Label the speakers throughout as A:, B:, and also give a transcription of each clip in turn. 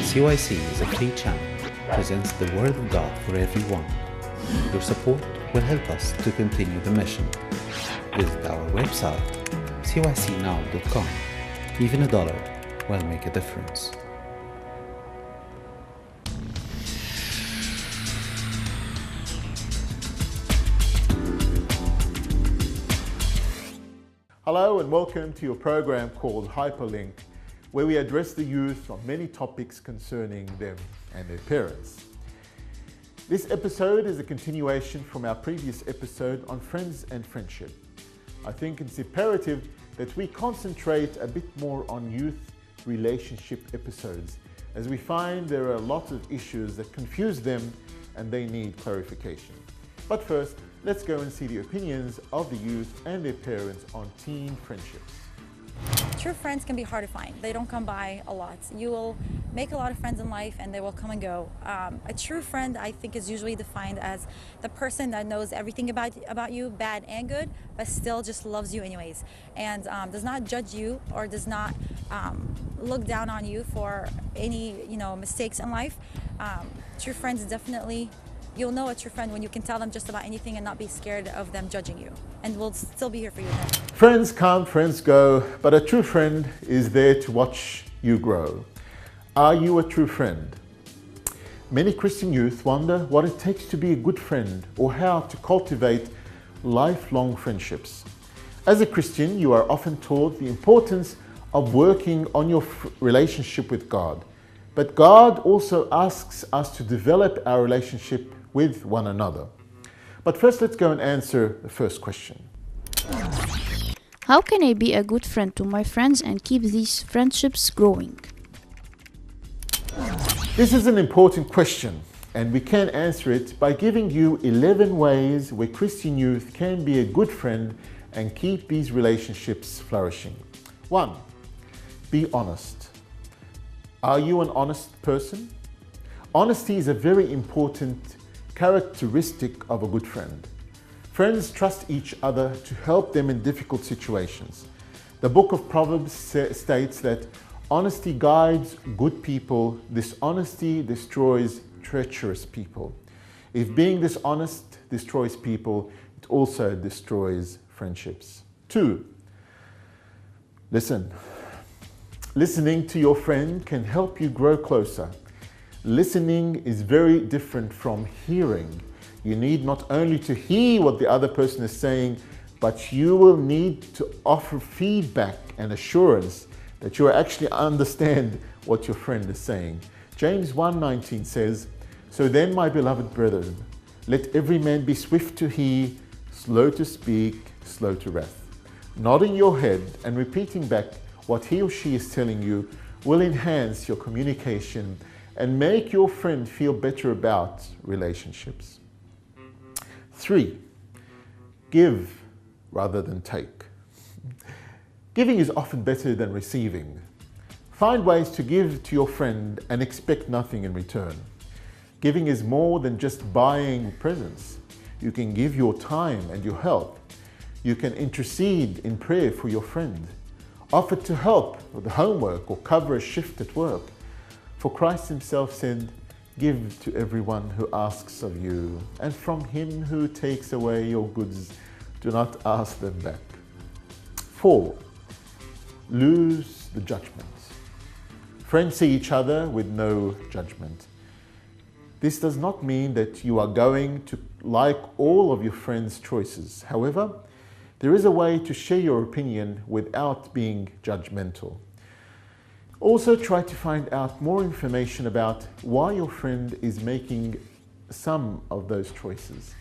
A: CYC is a free channel, presents the Word of God for everyone. Your support will help us to continue the mission. Visit our website, cycnow.com. Even $1 will make a difference.
B: Hello and welcome to your program called Hyperlink, where we address the youth on many topics concerning them and their parents. This episode is a continuation from our previous episode on friends and friendship. I think it's imperative that we concentrate a bit more on youth relationship episodes, as we find there are a lot of issues that confuse them and they need clarification. But first, let's go and see the opinions of the youth and their parents on teen friendships.
C: True friends can be hard to find. They don't come by a lot. You will make a lot of friends in life and they will come and go. A true friend, I think, is usually defined as the person that knows everything about you, bad and good, but still just loves you anyways, and does not judge you or does not look down on you for any mistakes in life. True friends definitely. You'll know a true friend when you can tell them just about anything and not be scared of them judging you. And we'll still be here for you then.
B: Friends come, friends go, but a true friend is there to watch you grow. Are you a true friend? Many Christian youth wonder what it takes to be a good friend or how to cultivate lifelong friendships. As a Christian, you are often taught the importance of working on your relationship with God. But God also asks us to develop our relationship with one another. But first, let's go and answer the first question.
D: How can I be a good friend to my friends and keep these friendships growing?
B: This is an important question, and we can answer it by giving you 11 ways where Christian youth can be a good friend and keep these relationships flourishing. 1. Be honest. Are you an honest person? Honesty is a very important characteristic of a good friend. Friends trust each other to help them in difficult situations. The book of Proverbs states that honesty guides good people, dishonesty destroys treacherous people. If being dishonest destroys people, it also destroys friendships. 2. Listen. Listening to your friend can help you grow closer. Listening is very different from hearing. You need not only to hear what the other person is saying, but you will need to offer feedback and assurance that you actually understand what your friend is saying. James 1:19 says, "So then, my beloved brethren, let every man be swift to hear, slow to speak, slow to wrath." Nodding your head and repeating back what he or she is telling you will enhance your communication and make your friend feel better about relationships. 3. Give rather than take. Giving is often better than receiving. Find ways to give to your friend and expect nothing in return. Giving is more than just buying presents. You can give your time and your help. You can intercede in prayer for your friend. Offer to help with the homework or cover a shift at work. For Christ himself said, "Give to everyone who asks of you, and from him who takes away your goods, do not ask them back." 4. Lose the judgment. Friends see each other with no judgment. This does not mean that you are going to like all of your friends' choices. However, there is a way to share your opinion without being judgmental. Also, try to find out more information about why your friend is making some of those choices.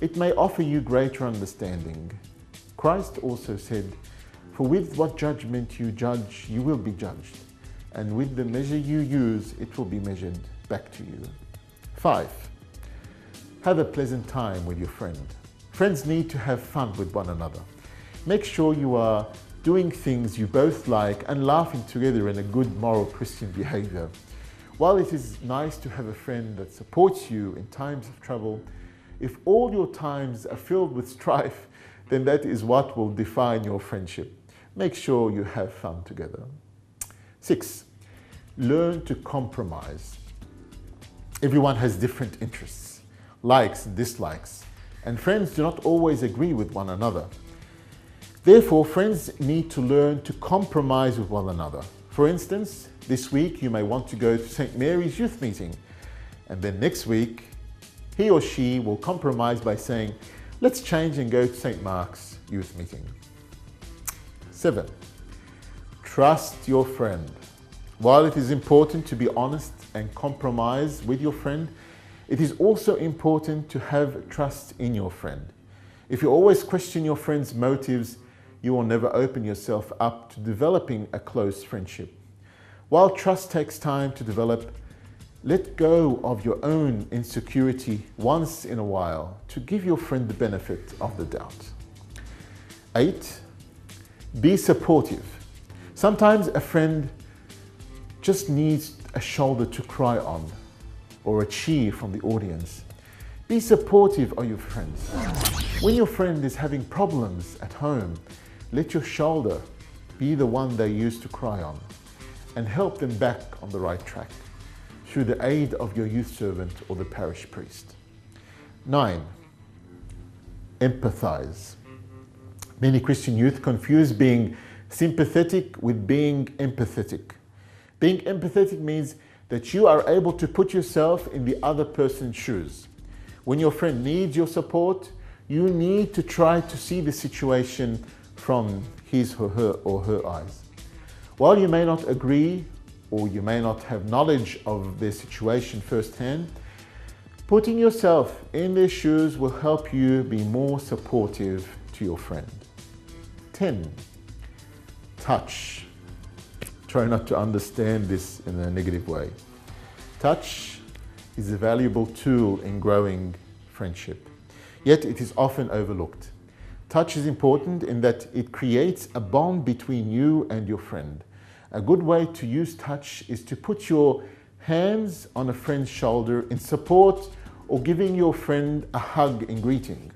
B: It may offer you greater understanding. Christ also said, "For with what judgment you judge, you will be judged, and with the measure you use, it will be measured back to you." 5. Have a pleasant time with your friend. Friends need to have fun with one another. Make sure you are doing things you both like and laughing together in a good moral Christian behavior. While it is nice to have a friend that supports you in times of trouble, if all your times are filled with strife, then that is what will define your friendship. Make sure you have fun together. 6. Learn to compromise. Everyone has different interests, likes and dislikes, and friends do not always agree with one another. Therefore, friends need to learn to compromise with one another. For instance, this week you may want to go to St. Mary's youth meeting, and then next week he or she will compromise by saying, let's change and go to St. Mark's youth meeting. 7. Trust your friend. While it is important to be honest and compromise with your friend, it is also important to have trust in your friend. If you always question your friend's motives, you will never open yourself up to developing a close friendship. While trust takes time to develop, let go of your own insecurity once in a while to give your friend the benefit of the doubt. 8. Be supportive. Sometimes a friend just needs a shoulder to cry on or a cheer from the audience. Be supportive of your friends. When your friend is having problems at home, let your shoulder be the one they use to cry on and help them back on the right track through the aid of your youth servant or the parish priest. 9. Empathize. Many Christian youth confuse being sympathetic with being empathetic. Being empathetic means that you are able to put yourself in the other person's shoes. When your friend needs your support, you need to try to see the situation from his or her eyes. While you may not agree or you may not have knowledge of their situation firsthand, putting yourself in their shoes will help you be more supportive to your friend. 10. Touch. Try not to understand this in a negative way. Touch is a valuable tool in growing friendship, yet it is often overlooked. Touch is important in that it creates a bond between you and your friend. A good way to use touch is to put your hands on a friend's shoulder in support or giving your friend a hug in greeting.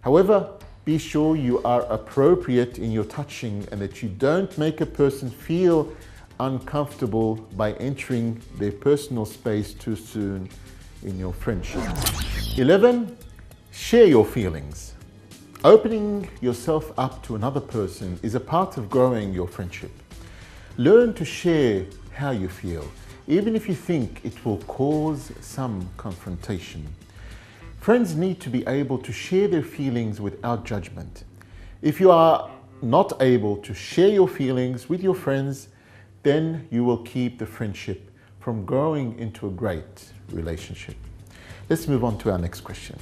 B: However, be sure you are appropriate in your touching and that you don't make a person feel uncomfortable by entering their personal space too soon in your friendship. 11. Share your feelings. Opening yourself up to another person is a part of growing your friendship. Learn to share how you feel, even if you think it will cause some confrontation. Friends need to be able to share their feelings without judgment. If you are not able to share your feelings with your friends, then you will keep the friendship from growing into a great relationship. Let's move on to our next question.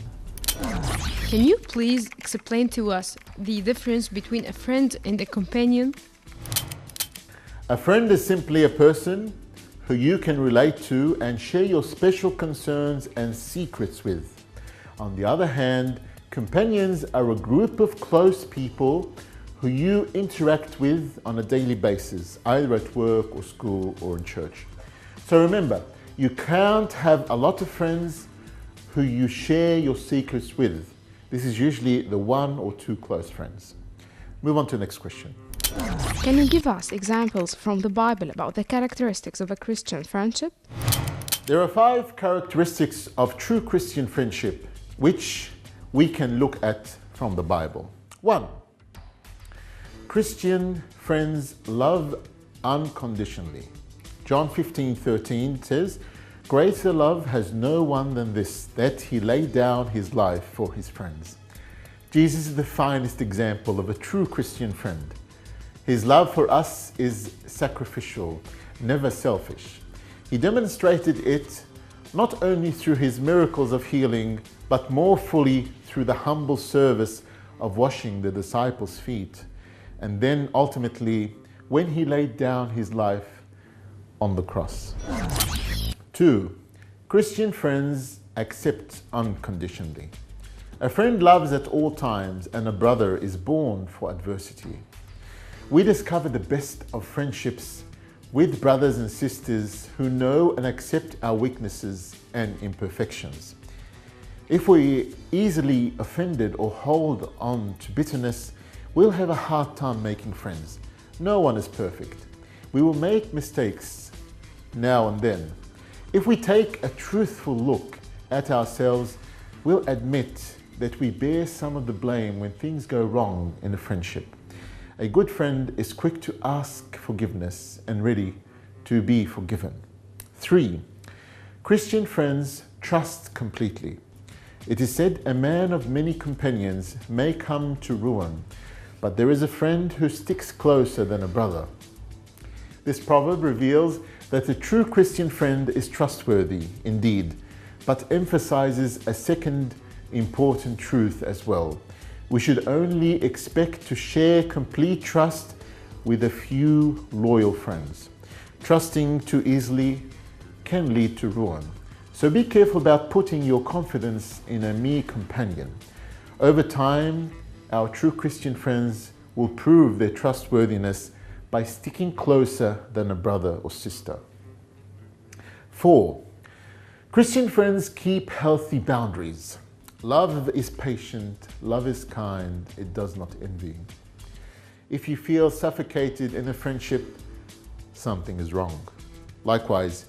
E: Can you please explain to us the difference between a friend and a companion?
B: A friend is simply a person who you can relate to and share your special concerns and secrets with. On the other hand, companions are a group of close people who you interact with on a daily basis, either at work or school or in church. So remember, you can't have a lot of friends who you share your secrets with. This is usually the one or two close friends. Move on to the next question.
E: Can you give us examples from the Bible about the characteristics of a Christian friendship?
B: There are 5 characteristics of true Christian friendship which we can look at from the Bible. 1. Christian friends love unconditionally. John 15:13 says, "Greater love has no one than this, that he laid down his life for his friends." Jesus is the finest example of a true Christian friend. His love for us is sacrificial, never selfish. He demonstrated it not only through his miracles of healing, but more fully through the humble service of washing the disciples' feet, and then ultimately when he laid down his life on the cross. 2. Christian friends accept unconditionally. A friend loves at all times, and a brother is born for adversity. We discover the best of friendships with brothers and sisters who know and accept our weaknesses and imperfections. If we're easily offended or hold on to bitterness, we'll have a hard time making friends. No one is perfect. We will make mistakes, now and then. If we take a truthful look at ourselves, we'll admit that we bear some of the blame when things go wrong in a friendship. A good friend is quick to ask forgiveness and ready to be forgiven. 3. Christian friends trust completely. It is said, a man of many companions may come to ruin, but there is a friend who sticks closer than a brother. This proverb reveals that a true Christian friend is trustworthy indeed, but emphasizes a second important truth as well. We should only expect to share complete trust with a few loyal friends. Trusting too easily can lead to ruin. So be careful about putting your confidence in a mere companion. Over time, our true Christian friends will prove their trustworthiness by sticking closer than a brother or sister. 4. Christian friends keep healthy boundaries. Love is patient, love is kind, it does not envy. If you feel suffocated in a friendship, something is wrong. Likewise,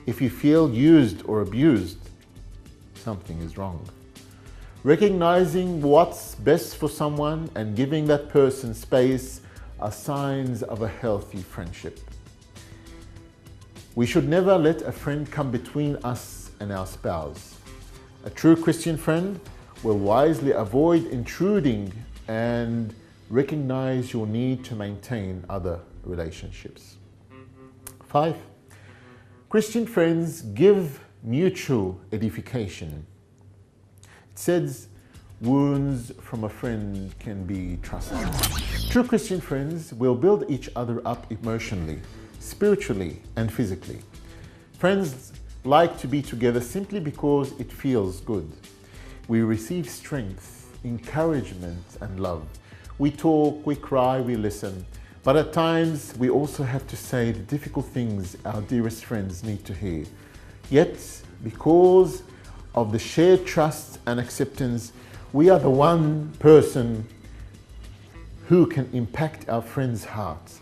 B: if you feel used or abused, something is wrong. Recognizing what's best for someone and giving that person space are signs of a healthy friendship. We should never let a friend come between us and our spouse. A true Christian friend will wisely avoid intruding and recognize your need to maintain other relationships. 5. Christian friends give mutual edification. It says, wounds from a friend can be trusted. True Christian friends will build each other up emotionally, spiritually, and physically. Friends like to be together simply because it feels good. We receive strength, encouragement, and love. We talk, we cry, we listen. But at times, we also have to say the difficult things our dearest friends need to hear. Yet, because of the shared trust and acceptance, we are the one person who can impact our friends' hearts.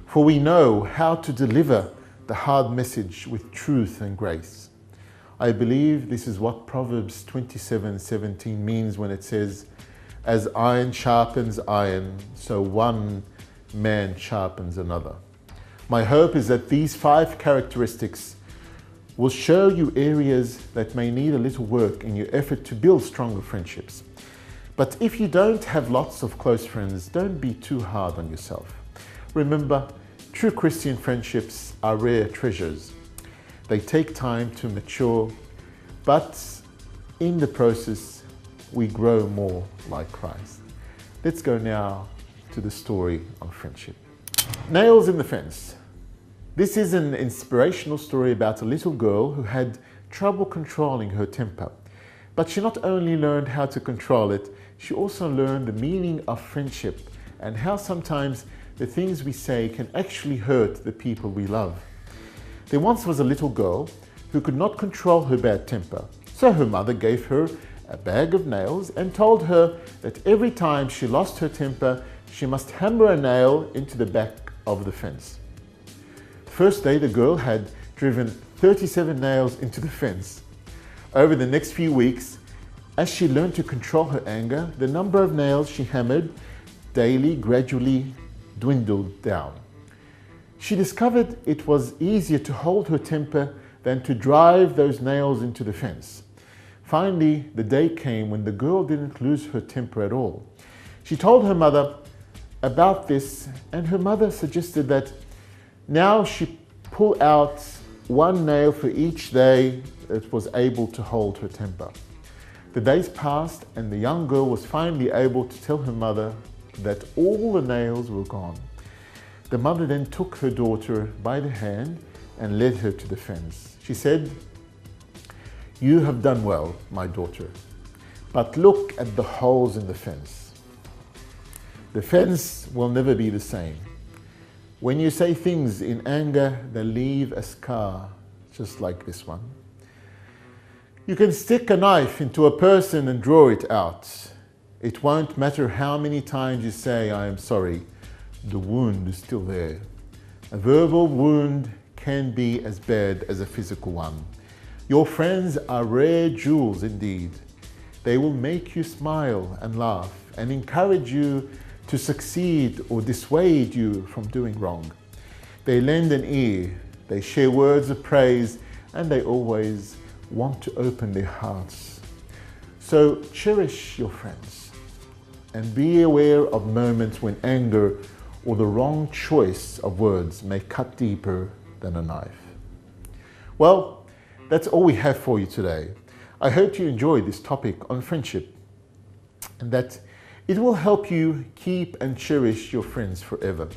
B: For we know how to deliver the hard message with truth and grace. I believe this is what Proverbs 27:17 means when it says, as iron sharpens iron, so one man sharpens another. My hope is that these 5 characteristics will show you areas that may need a little work in your effort to build stronger friendships. But if you don't have lots of close friends, don't be too hard on yourself. Remember, true Christian friendships are rare treasures. They take time to mature, but in the process, we grow more like Christ. Let's go now to the story of friendship. Nails in the fence. This is an inspirational story about a little girl who had trouble controlling her temper. But she not only learned how to control it, she also learned the meaning of friendship and how sometimes the things we say can actually hurt the people we love. There once was a little girl who could not control her bad temper. So her mother gave her a bag of nails and told her that every time she lost her temper, she must hammer a nail into the back of the fence. The first day, the girl had driven 37 nails into the fence. Over the next few weeks, as she learned to control her anger, the number of nails she hammered daily gradually dwindled down. She discovered it was easier to hold her temper than to drive those nails into the fence. Finally, the day came when the girl didn't lose her temper at all. She told her mother about this, and her mother suggested that now she pull out one nail for each day that was able to hold her temper. The days passed, and the young girl was finally able to tell her mother that all the nails were gone. The mother then took her daughter by the hand and led her to the fence. She said, "You have done well, my daughter, but look at the holes in the fence. The fence will never be the same. When you say things in anger, they leave a scar just like this one. You can stick a knife into a person and draw it out. It won't matter how many times you say, 'I am sorry,' the wound is still there. A verbal wound can be as bad as a physical one. Your friends are rare jewels indeed. They will make you smile and laugh and encourage you to succeed or dissuade you from doing wrong. They lend an ear, they share words of praise, and they always want to open their hearts. So cherish your friends and be aware of moments when anger or the wrong choice of words may cut deeper than a knife. Well, that's all we have for you today. I hope you enjoyed this topic on friendship and that it will help you keep and cherish your friends forever.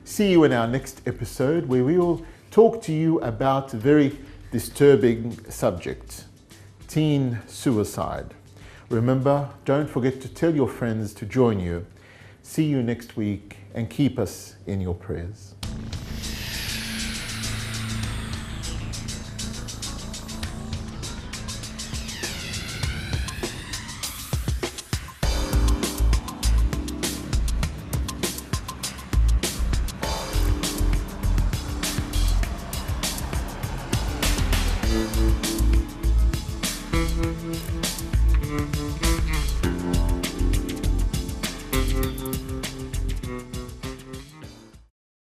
B: See you in our next episode where we will talk to you about a very disturbing subject, teen suicide. Remember, don't forget to tell your friends to join you. See you next week and keep us in your prayers.